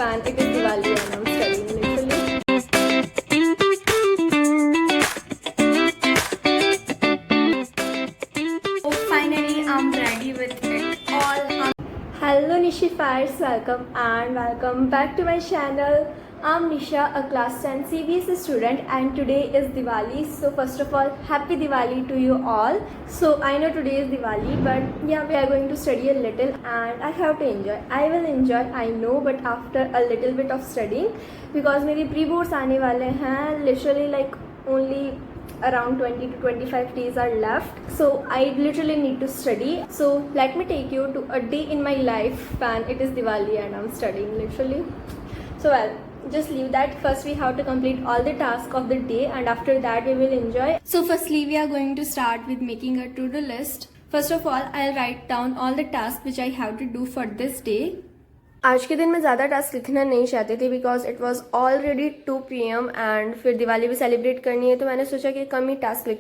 fan. It is Diwali and I'm studying literally. So finally I'm ready with it all. Hello Nishifiers, welcome back to my channel. I'm Nisha, a class 10 CBSE student, and today is Diwali. So first of all, happy Diwali to you all. So I know today is Diwali, but yeah, we are going to study a little and I have to enjoy. I will enjoy, I know, but after a little bit of studying, because मेरी pre-boards आने वाले हैं, literally like only around 20 to 25 days are left, so I literally need to study. So let me take you to a day in my life, and it is Diwali and I'm studying literally. So well, just leave that. First we have to complete all the tasks of the day, and after that we will enjoy. So firstly we are going to start with making a to-do list. First of all, I'll write down all the tasks which I have to do for this day. आज के दिन मैं ज़्यादा task लिखना नहीं चाहती थी because it was already 2 PM and फिर दिवाली भी सेलिब्रेट करनी है, तो मैंने सोचा कि कम ही टास्क लिख.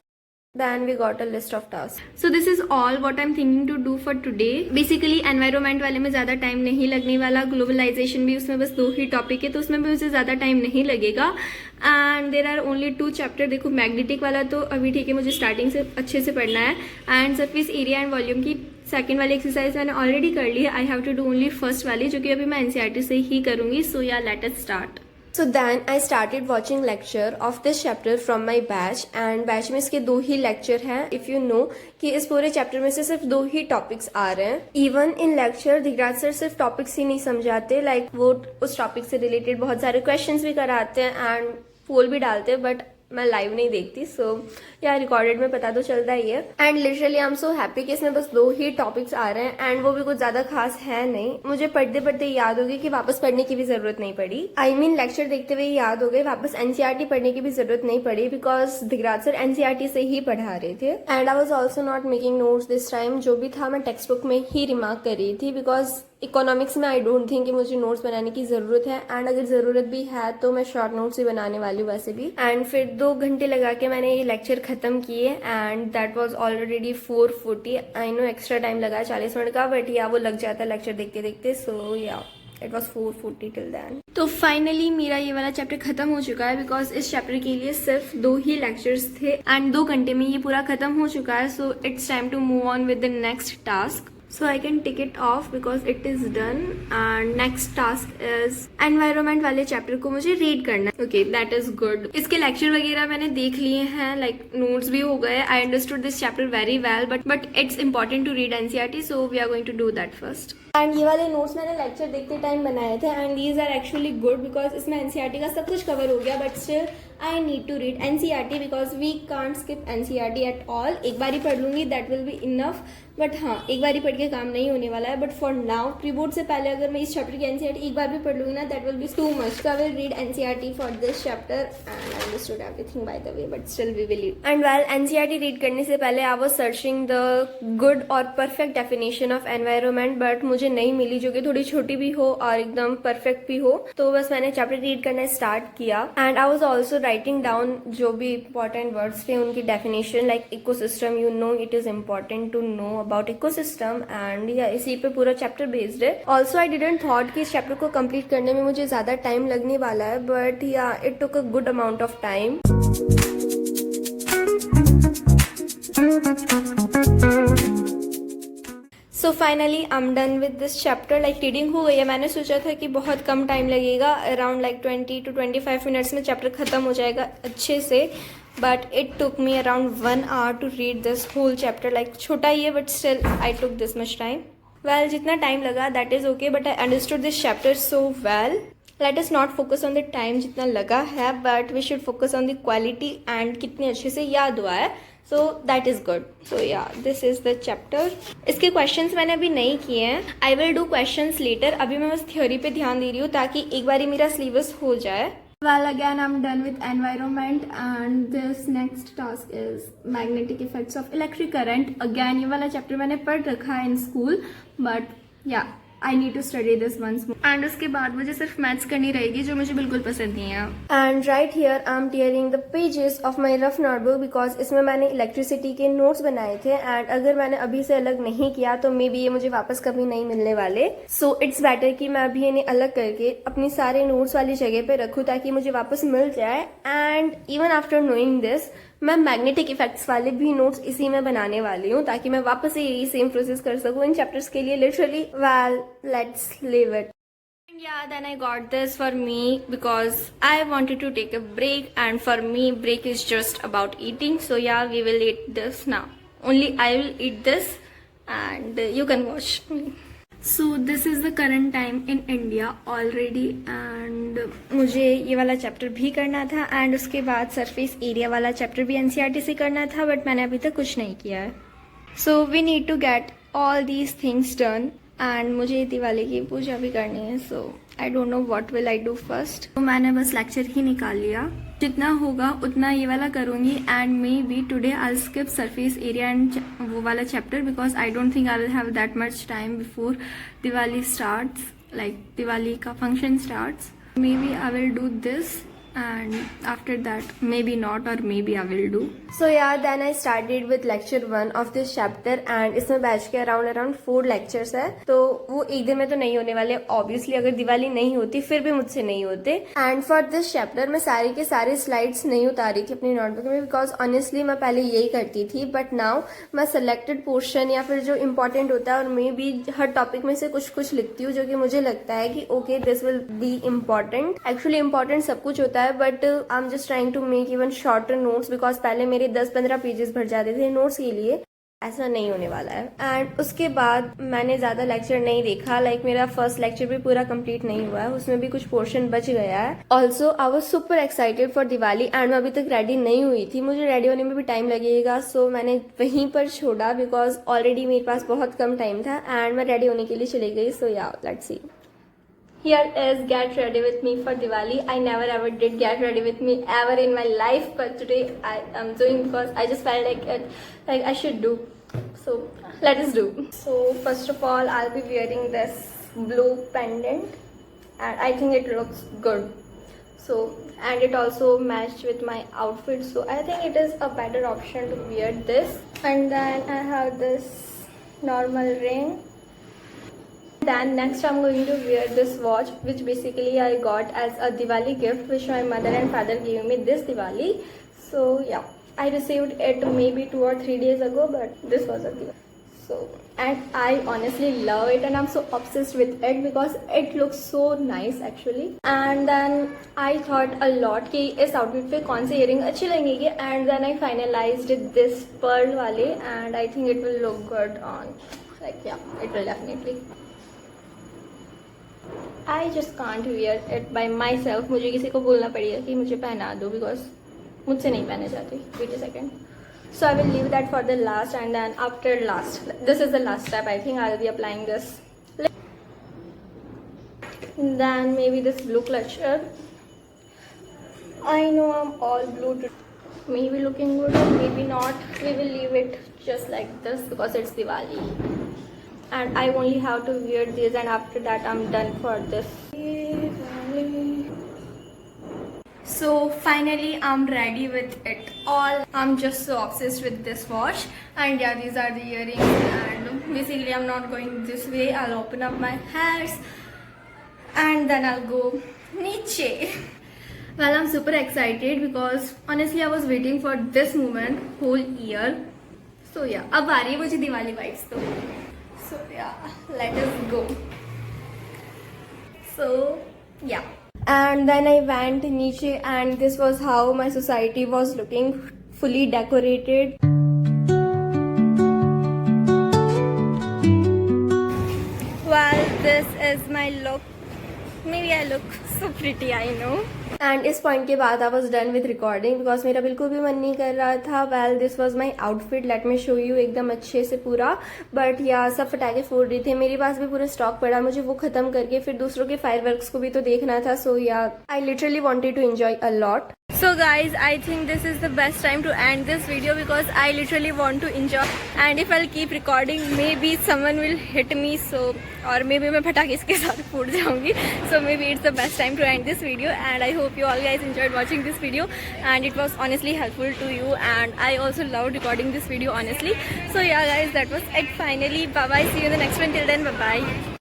Then we got a list of tasks. So this is all what I'm thinking to do for today. Basically environment वाले में ज़्यादा टाइम नहीं लगने वाला, ग्लोबलाइजेशन भी उसमें बस 2 ही टॉपिक है, तो उसमें भी मुझे ज़्यादा टाइम नहीं लगेगा. And there are only 2 chapter. देखो मैग्नेटिक वाला तो अभी ठीक है, मुझे स्टार्टिंग से अच्छे से पढ़ना है. And surface area and volume की सेकंड वाली एक्सरसाइज मैंने ऑलरेडी कर ली है. I have to do only first वाली, जो कि अभी मैं एनसीईआरटी से ही करूँगी. सो या let us start. So then I started watching lecture of this chapter from my batch, and batch में इसके 2 ही lecture हैं. If you know कि इस पूरे chapter में से सिर्फ 2 ही topics आ रहे हैं. Even in lecture Digraj sir सिर्फ topics ही नहीं समझाते, like वो उस topic से related बहुत सारे questions भी कराते हैं and पोल भी डालते हैं, बट मैं लाइव नहीं देखती. सो या रिकॉर्डेड में पता तो चलता ही है. And literally I am so happy कि इसमें बस 2 ही टॉपिक्स आ रहे हैं, एंड वो भी कुछ ज्यादा खास है नहीं. मुझे पढ़ते पढ़ते याद हो गई कि वापस पढ़ने की भी जरूरत नहीं पड़ी. आई मीन लेक्चर देखते हुए याद हो गए, वापस एनसीईआरटी पढ़ने की भी जरूरत नहीं पड़ी बिकॉज दिगराज सर एनसीईआरटी से ही पढ़ा रहे थे. And I was also not making notes this time. जो भी था मैं टेक्स्ट बुक में ही रिमार्क कर रही थी बिकॉज इकोनॉमिक्स में आई डोंट थिंक कि मुझे नोट्स बनाने की जरूरत है, एंड अगर जरूरत भी है तो मैं शॉर्ट नोट्स ही बनाने वाली हूँ वैसे भी. एंड फिर 2 घंटे लगा के मैंने ये लेक्चर खत्म किए, and that was already 4:40. I know extra time लगा 40 मिनट का, बट या वो लग जाता है लेक्चर देखते देखते. सो या इट वॉज 4:40 टिल देन. तो फाइनली मेरा ये वाला चैप्टर खत्म हो चुका है बिकॉज इस चैप्टर के लिए सिर्फ 2 ही लेक्चर्स थे, एंड 2 घंटे में ये पूरा खत्म हो चुका है. So it's time to move on with the next task. So I can tick it off because it is done. And next task is environment वाले चैप्टर को मुझे रीड करना है. Okay, that is good. इसके lecture वगैरह मैंने देख लिए हैं, like नोट्स भी हो गए. I understood this chapter very well, but it's important to read NCERT, so we are going to do that first. And ये वाले नोट्स मैंने लेक्चर देखते टाइम बनाए थे, and these are actually good because इसमें एनसीईआरटी का सब कुछ कवर हो गया, but still I need to read NCERT because we can't skip NCERT at all. एक बार ही पढ़ लूंगी, that will be enough. But हाँ, एक बार ही पढ़ के काम नहीं होने वाला है. But for now pre board से पहले अगर मैं इस चैप्टर की एनसीईआरटी एक बार भी पढ़ लूंगी ना, that will be too much. So I will read NCERT for this chapter, and I understood everything by the way, but still we will read. And well, NCERT read करने से पहले I was searching the good और perfect definition of environment, but मुझे नहीं मिली, जो कि थोड़ी छोटी भी हो और एकदम परफेक्ट भी हो. तो बस मैंने चैप्टर रीड करना स्टार्ट किया, and I was also writing down जो भी इंपॉर्टेंट वर्ड्स थे उनकी definition. Like ecosystem, you know it is important to know about ecosystem, and yeah इसी पे पूरा चैप्टर बेस्ड है. ऑल्सो आई डिडंट थॉट कि इस चैप्टर को कंप्लीट करने में मुझे ज्यादा टाइम लगने वाला है, but yeah it took a good amount of time. So finally I am done with this chapter. Like reading हो गई है. मैंने सोचा था कि बहुत कम टाइम लगेगा, अराउंड लाइक 20 to 25 मिनट्स में चैप्टर खत्म हो जाएगा अच्छे से, but it took me around 1 hour to read this whole chapter. Like छोटा ही है, but still I took this much time. Well, जितना टाइम लगा that is okay, but I understood this chapter so well. Let us not focus on the time जितना लगा है, but we should focus on the quality and कितने अच्छे से याद हुआ है. So that is good. So yeah this is the chapter. इसके क्वेश्चंस मैंने अभी नहीं किए हैं. I will do questions later. अभी मैं बस थ्योरी पे ध्यान दे रही हूँ ताकि एक बार ही मेरा सिलेबस हो जाए. Well, again I'm done with environment, and this next task is magnetic effects of electric current. Again ये वाला चैप्टर मैंने पढ़ रखा है in school, but yeah, I need to study this once more and उसके बाद मुझे सिर्फ मैथ्स करनी रहेगी जो मुझे बिल्कुल पसंद नहीं है. And right here I am tearing the pages of my rough notebook because इसमें मैंने इलेक्ट्रिसिटी के नोट्स बनाए थे एंड अगर मैंने अभी से अलग नहीं किया तो मे बी ये मुझे वापस कभी नहीं मिलने वाले. सो इट्स बेटर कि मैं अभी इन्हें अलग करके अपनी सारे नोट्स वाली जगह पे रखूँ ताकि मुझे वापस मिल जाए. And even after knowing this मैं मैग्नेटिक इफेक्ट्स वाले भी नोट्स इसी में बनाने वाली हूँ ताकि मैं वापस से यही सेम प्रोसेस कर सकूँ इन चैप्टर्स के लिए. Literally well let's leave it. Yeah, then I got this for me because I wanted to take a break and for me break is just about eating. So yeah, we will eat this now. Only I will eat this and you can watch me. So this is the current time in India already and मुझे ये वाला chapter भी करना था and उसके बाद surface area वाला chapter भी एनसीईआरटी से करना था बट मैंने अभी तक कुछ नहीं किया है. So we need to get all these things done and मुझे दिवाली की पूजा भी करनी है. So I don't know what will I do first. तो मैंने बस लेक्चर ही निकाल लिया, जितना होगा उतना ये वाला करूँगी and maybe today I skip surface area and वो वाला chapter because I don't think I will have that much time before Diwali starts, like Diwali का function starts. Maybe I will do this and after that maybe not or maybe I will do. So yeah, then I started with lecture 1 of this chapter and इसमें batch के around 4 lectures है तो वो एक दिन में तो नहीं होने वाले obviously. अगर दिवाली नहीं होती फिर भी मुझसे नहीं होते. and for this chapter मैं सारी के सारे slides नहीं उतारी थी अपनी नोटबुक में because honestly मैं पहले यही करती थी but now मैं selected portion या फिर जो important होता है और मे बी हर टॉपिक में से कुछ कुछ लिखती हूँ जो कि मुझे लगता है कि okay this will be important. actually important सब कुछ होता है but I am just trying to make even shorter notes because पहले मेरे 10-15 पेजेस भर जाते थे नोट्स के लिए. ऐसा नहीं होने वाला है. एंड उसके बाद मैंने ज़्यादा लेक्चर नहीं देखा. लाइक मेरा फर्स्ट लेक्चर भी पूरा कंप्लीट नहीं हुआ है, उसमें भी कुछ पोर्शन बच गया है. Also I was super excited for Diwali and मैं अभी तक रेडी नहीं हुई थी. मुझे रेडी होने में भी टाइम लगेगा सो मैंने वहीं पर छोड़ा बिकॉज ऑलरेडी मेरे पास बहुत कम टाइम था एंड मैं रेडी होने के लिए चली गई. सो या let's see. Here is get ready with me for Diwali. I never ever did get ready with me ever in my life, but today I am doing because I just felt like it, like I should do. So let us do. So first of all, I'll be wearing this blue pendant, and I think it looks good. So and it also matched with my outfit. So I think it is a better option to wear this. And then I have this normal ring. Then next I'm going to wear this watch which basically I got as a Diwali gift which my mother and father gave me this Diwali. So yeah, I received it maybe 2 or 3 days ago but this was a gift. So and I honestly love it and I'm so obsessed with it because it looks so nice actually. And then I thought a lot कि इस outfit पे कौन से earring अच्छे लगेंगे and then I finalized this pearl वाले and I think it will look good on, like yeah, it will definitely. I just can't wear it by myself. मुझे किसी को बोलना पड़ेगा कि मुझे पहना दो because मुझसे नहीं पहने जाती. Wait a second. So I will leave that for the last and then after last. This is the last step. I think I'll be applying this. Then maybe this blue clutcher. I know I'm all blue today. Maybe looking good or maybe not. We will leave it just like this because it's Diwali. And I only have to wear this and after that I'm done for this. So finally I'm ready with it all. I'm just so obsessed with this watch and yeah, these are the earrings and basically I'm not going this way. I'll open up my hairs and then I'll go niche. Well, I'm super excited because honestly I was waiting for this moment whole year. So yeah, अब आ रही है मुझे Diwali vibes तो. So yeah, let us go. So yeah, and then I went niche and this was how my society was looking, fully decorated. Well, this is my look. Maybe I look so pretty, I know. And इस point के बाद I was done with recording because मेरा बिल्कुल भी मन नहीं कर रहा था. Well this was my outfit. Let me show you एकदम अच्छे से पूरा. बट या सब फटाके फोड़ रही थे. मेरे पास भी पूरा स्टॉक पड़ा, मुझे वो खत्म करके फिर दूसरों के फायरवर्क्स को भी तो देखना था. So yeah I literally wanted to enjoy a lot. So guys, I think this is the best time to end this video because I literally want to enjoy, and if I'll keep recording maybe someone will hit me, so or maybe मैं पटाखे इसके साथ फूट जाऊंगी. So maybe it's the best time to end this video, and I hope you all guys enjoyed watching this video and it was honestly helpful to you, and I also loved recording this video honestly. So yeah guys, that was it finally. Bye bye, see you in the next one. Till then, bye bye.